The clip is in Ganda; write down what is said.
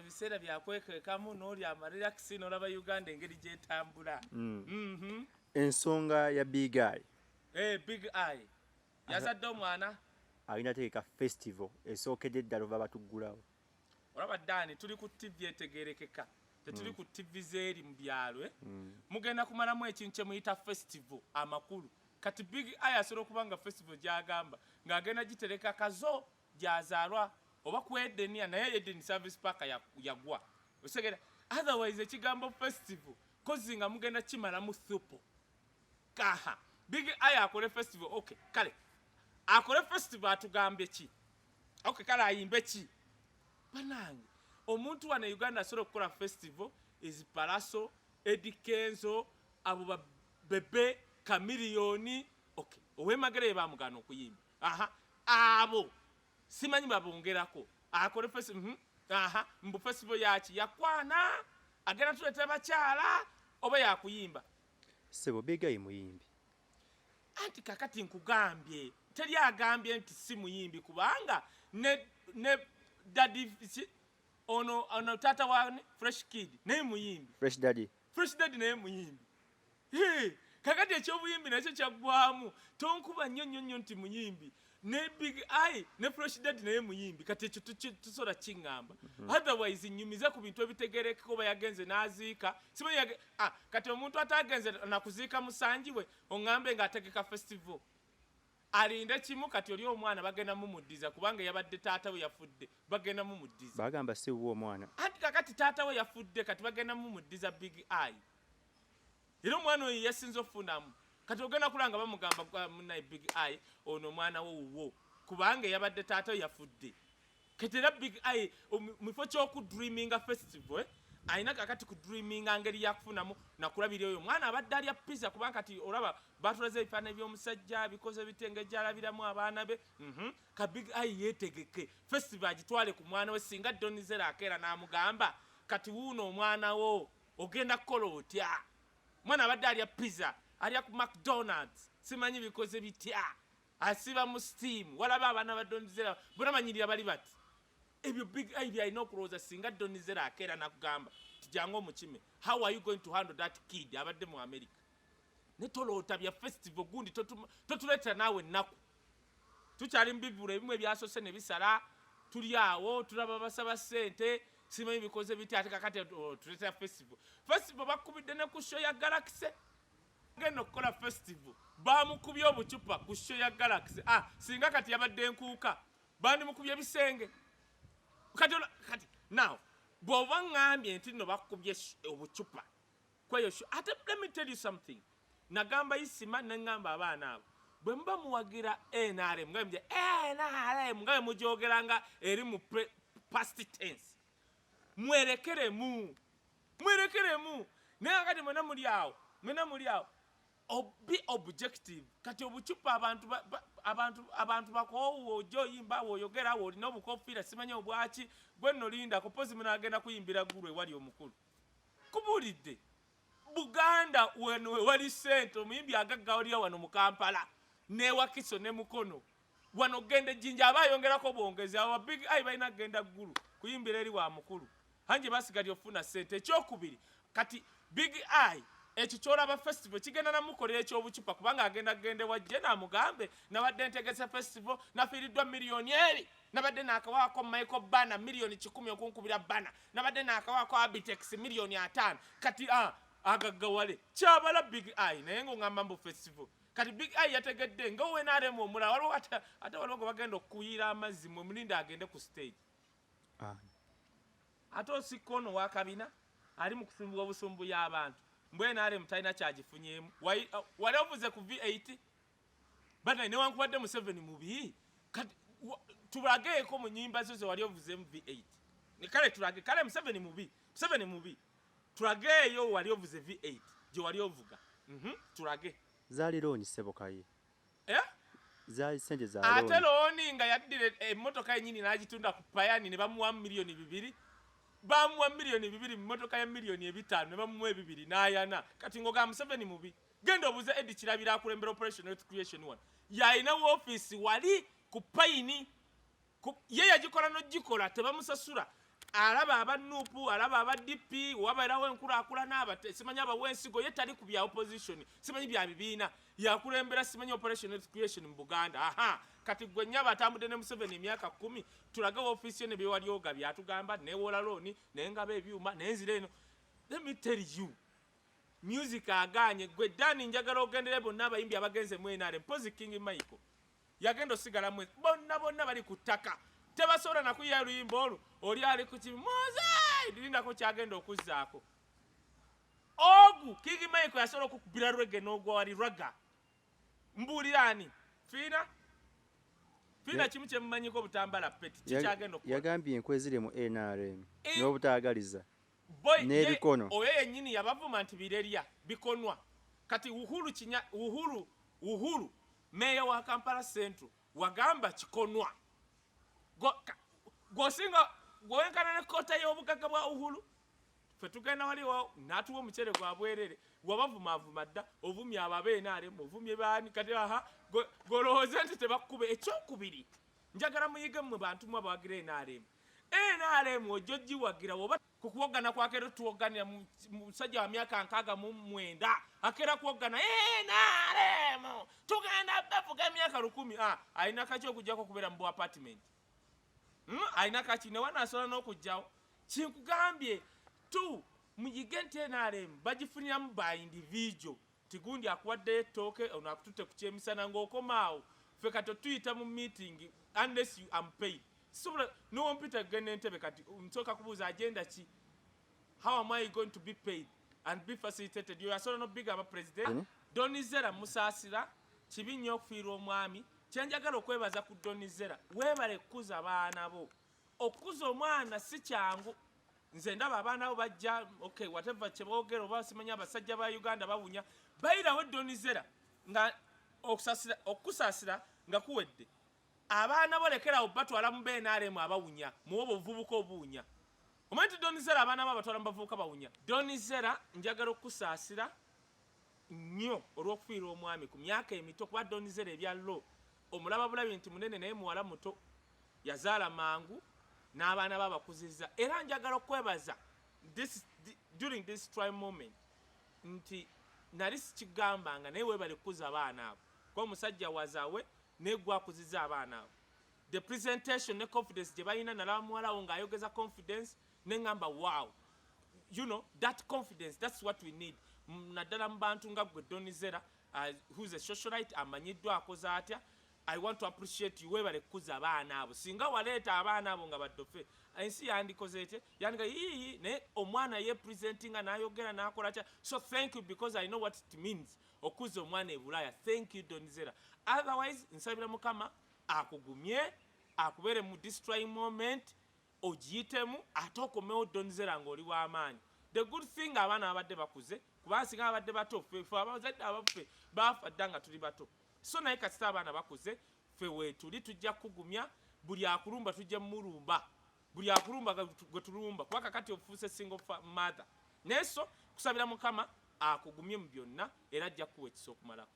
bino biseera byakwekekamu n'oli amarelax n'olaba Uganda engeri gyetambula. Ensonga ya Bigeye. Bigeye yazadde omwana alina teeka festival esookedde ddala ova batuggulawo. Olaba Dani tuli ku TV etegerekeka. Tetuli ku TV zeeri mu byalo mugenda kumalamu ekintu kye muyita festival amakulu. Kati Bigeye asobola okubanga festival gyagamba ng'agenda gitereka kazo gyazaalwa oba ku Edenia naye Eden Service Park yagwa. Osegera otherwise ekigambo festival kozi nga mugenda kimala mu thupo. Kaha Bigeye akole festival okay kale akole festival atugambye ki? Okay kale ayimbe ki? Banange omuntu wana Uganda asobola okukola festival is Palaso, Eddie Kenzo, abo bebe Chameleone. Okay owemagere bamugana okuyimba. Abo simanyi babongerako akole festival mbu festival yaki yakwana agenda tuleta bakyala oba yakuyimba. Sebo Bigeye muyimbi. Anti kakati nkugambye teri agambye nti si muyimbi kubanga ne daddy ono tata wa Fresh Kid naye muyimbi. Fresh Daddy naye muyimbi. Kakati ekyobuyimbi nakyo kyaggwamu tonkuba nnyo nti muyimbi. Ne Bigeye ne Fresh Daddy naye muyimbi kati ekyo tusobola kingamba. Otherwise nyumize ku bintu ebitegereke kuba yagenze naziika simanyi kati omuntu atagenze nakuziika musanjiwe ongambe ng'ategeka festival alinde kimu kati oli omwana bagenda mumuddiza kubanga yabadde taata we yafudde bagenda mumuddiza bagamba si wo omwana anti kakati taata we yafudde kati bagenda mumuddiza Bigeye era omwana oyo yasinze okufunamu kati ogenda kulanga bamugamba munaye Bigeye ono omwana wo kubanga yabadde taata we yafudde kati era Bigeye mufo ky'okudreaminga festival aina kakati ku dreaminga ngeri yakufunamu nakulabira oyo mwana abadde alya pizza kubanga kati olaba batulaze ebifaananyi by'omusajja bikoze bitenge gyalabiramu abaana be ka Bigeye yeetegeke festival agitwale ku mwana we singa Donizera akeera n'amugamba kati wuuno omwana wo ogenda kukola otya mwana abadde alya pizza alya ku McDonald's simanyi bikoze bitya asiba mu steam walaba abaana ba Donizera bonamanyirira bali bati ebyo Bigeye byalina okulowooza singa Donizera akeera nakugamba tijanga omukime how are you going to handle that kid abadde mu America ne toloota bya festival gundi totuleetera naawe ennaku tukyali mubivula ebimu ebyasose ne bisala tuli awo tulaba basaba ssente simanyi bikoze biti ate kakati tuleetera festival bakubidde ne ku show ya Galaxy genda okukola festival bamukubye obucupa ku show ya Galaxy singa kati yabadde enkuuka bandi mukubye bisenge kati now bw'oba ngambye nti no bakubye obucupa kweyo show ate let me tell you something nagamba isima nengamba abaana abo bwe mba muwagira NRM ngambye NRM ngabe mujogeranga eri mu past tense mwerekeremu naye kati mwena muli awo be objective kati obucupa abantu bakoowo ojoyimba woyogera wo olina obukofiira simanyi obwaki gwe nno linda kupozi munagenda kuyimbira gulu ewali omukulu kubulidde Buganda wano wali sente omuyimbi agagga oli wano mu Kampala ne Wakiso ne Mukono wano gende jinja abayongerako bwongezi awo Bigeye balina genda gulu kuyimbira eri wa mukulu hanje basigali ofuna sente ekyokubiri kati Bigeye ekyo kyolaba festival kigenda namukolera ekyobucupa kubanga agenda wajje namugambe nabadde ntegese festival nafiiriddwa miliyoni 2 nabadde nakawaako Michael Bana miliyoni 10 okunkubira Bana nabadde nakawaako Abitex miliyoni 5 kati agaggawale kyabala Bigeye naye ng'ongamba mbu festival kati Bigeye yategedde nga owe n'aremu omulala waliwo ate waliwo gwe bagenda okuyira amazzi mwe mulinde agende ku stage ate osikka ono wakabina ali mu kusimbula obusumbu y'abantu mbwe n'aremu talina kyagifunyemu wali ovuze ku V8 bana newankubadde mu 7 mubi kati tulageeko mu nnyimba zo ze wali ovuze mu V8 kale tulage kale mu 7 mubi tulageeyo wali ovuze V8 gye wali ovuga tulage zaali looni Sebo Kaye zaali sente za ate looni nga yaddire emmotoka yennyini n'agitunda ku payani ne bamuwa miliyoni 2 bamuwa miliyoni 2 mu motoka ya miliyoni 5 ne bamuwa 2 n'ayana kati ngoga mu 7 mubi genda obuze Eddie Kirabira akulembera operation Youth Creation 1 yalina office wali ku payini ye yagikola n'ogikola tebamusasula alaba abanupu alaba abadipi wabairawo enkulaakulana simanyi abawensigo ye tali ku bya opposition simanyi bya bibiina yakulembera simanyi operation creation mu Buganda kati gwe nnyaba atambudde ne Museveni emyaka 10 tulaga office ne byewalyoga byatugamba newola looni nengaba ebyuma nenzira eno. Let me tell you, music aganye gwe Dani njagala ogendere bonna abayimbi abagenze mu NRM mpozi King Michael yagenda osigala mwe bonna bali ku ttaka tebasobola nakuya luyimba olwo oli ali ku kimuze lindako kyagenda okuzzaako ogu King Michael yasobola okukubira reggae n'ogwa wali raga mbuulirani fiina kimu kyemumanyiko obutambala peti kikyagenda okukola yagambye enkwe ziri mu NRM n'obutaagaliza n'ebikono oyo yennyini yabavuma nti birerya bikonwa kati uhuru meya wa Kampala Central wagamba kikonwa gwosinga gwenkana ne kota y'obugagga bwa Uhuru fe tugenda waliwo n'atuwa omucere gwa bwerere wabavumavuma dda ovumye ababenaaremu ovumye baani kati golowooze nti tebakkube ekyokubiri njagala muyige mmwe bantu mwe abawagira NRM ojjo giwagira woba kukuwogana kwakero tuwoganira musajja wa myaka 69 akera kuwogana NRM tugenda bafuga emyaka 10 alina kaki okujjako kubeera mu apartment alina kaki newana asobola n'okujjawo kinkugambye tu muyige nti NRM bagifuniramu by individual tigundi akuwaddeyo ettooke ono akututte ku kyemisana ng'okomaawo ffe kati tuyita mu meeting unless you am paid sobola nowompita kugenda entebe kati nsooka kubuuza agenda ki how am I going to be paid and be facilitated yoyasobola nobiga aba president Donizera musaasira kibi nnyo okufiirwa omwami kyenjagala okwebaza ku Donizera weebale kukuza abaana bo okukuza omwana si kyangu nze ndaba abaana bo bajja okay whatever kyeboogera oba simanya abasajja ba Uganda bawunya bayirawo Donizera nga okusaasira nga kuwedde abaana bo lekerawo batwala mu BNRM abawunya muwo obuvubuka obuwunya omanyi Donizera abaana bo batwala mu bavubuka bawunya Donizera njagala okusaasira nnyo olw'okufiirwa omwami ku myaka emito kuba Donizera ebyallo omulaba bulabi nti munene naye muwala muto yazaala mangu n'abaana babakuzizza era njagala okwebaza during this trying moment nti nali sikigambanga naye weebale kukuza abaana abo kuba omusajja wazaawe negwa akuzizza abaana abo the presentation ne confidence gye balina nalaba muwalawo ng'ayogeza confidence neŋŋamba wow you know that confidence that's what we need naddala mu bantu nga gwe Donizera who's a socialite amanyiddwa akoza atya I want to appreciate you weebale kukuza abaana abo singa waleeta abaana abo nga baddofe ensi yandikoze ete yandika yii naye omwana ye presentinga n'ayogera n'akola kya so thank you because I know what it means okuza omwana e Bulaaya thank you Donizera otherwise nsabira Mukama akugumye akubeere mu destroying moment ogiyitemu ate okomewo Donizera ng'oli w'amaanyi the good thing abaana abadde bakuze kuba singa abadde bato ffe abazadde abaffe baafa dda nga tuli bato so naye kasita abaana bakuze ffe weetuli tujja kugumya buli akulumba tujja mumulumba buli akulumba gwe tulumba kuba kakati ofuuse single mother naye so kusabira Mukama akugumye mu byonna era ajja kuwa ekisa okumalako